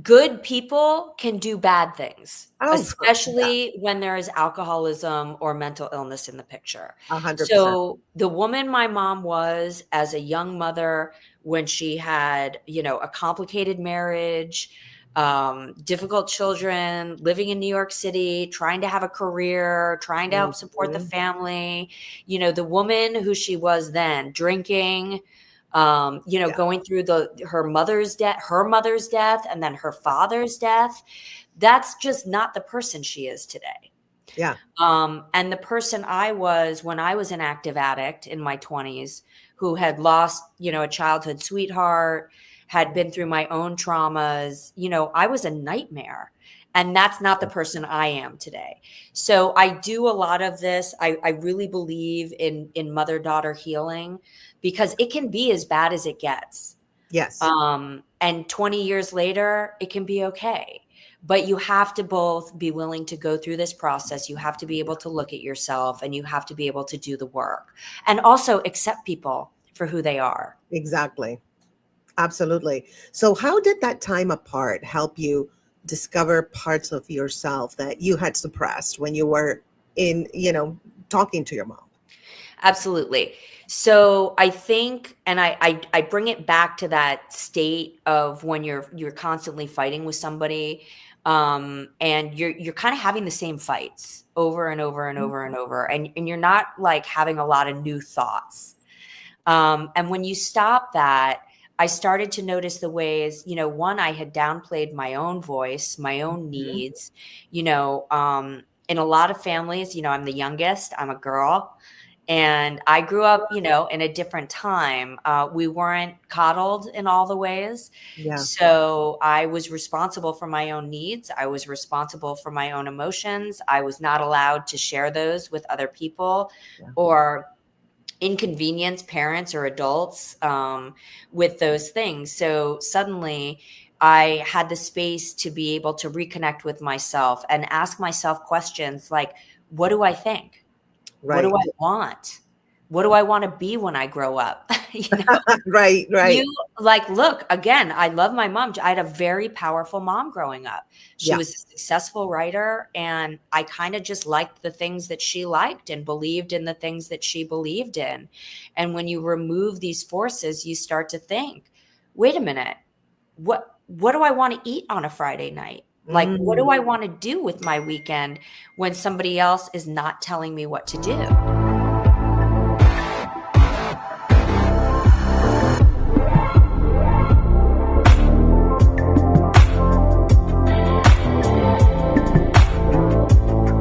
good people can do bad things, Oh, yeah, especially when there is alcoholism or mental illness in the picture. 100%. So the woman my mom was as a young mother, when she had, a complicated marriage, difficult children, living in New York City, trying to have a career, trying to help support the Mhm. family, the woman who she was then, drinking, Yeah, going through her mother's death and then her father's death. That's just not the person she is today. yeah, And the person I was when I was an active addict in my 20s, who had lost, a childhood sweetheart, had been through my own traumas, I was a nightmare. And that's not the person I am today. So I do a lot of this. I really believe in mother-daughter healing because it can be as bad as it gets. yes. And 20 years later, it can be okay. But you have to both be willing to go through this process. You have to be able to look at yourself and you have to be able to do the work and also accept people for who they are. Exactly. Absolutely. So, how did that time apart help you discover parts of yourself that you had suppressed when you were talking to your mom? Absolutely. So I think, and I bring it back to that state of when you're constantly fighting with somebody, and you're kind of having the same fights over and over and over and over, and you're not like having a lot of new thoughts. And when you stop that, I started to notice the ways, one, I had downplayed my own voice, my own Mhm. needs, in a lot of families, I'm the youngest, I'm a girl. And I grew up, in a different time. We weren't coddled in all the ways. Yeah. So I was responsible for my own needs. I was responsible for my own emotions. I was not allowed to share those with other people Yeah. or inconvenience parents or adults with those things. So suddenly I had the space to be able to reconnect with myself and ask myself questions like, what do I think? What do Right. I want? What do I want to be when I grow up? you know, Right. you Right. like, look, again, I love my mom. I had a very powerful mom growing up. She Yeah. was a successful writer, and I kind of just liked the things that she liked and believed in the things that she believed in. And when you remove these forces, you start to think, wait a minute, what do I want to eat on a Friday night? Like, what do Mm. I want to do with my weekend when somebody else is not telling me what to do?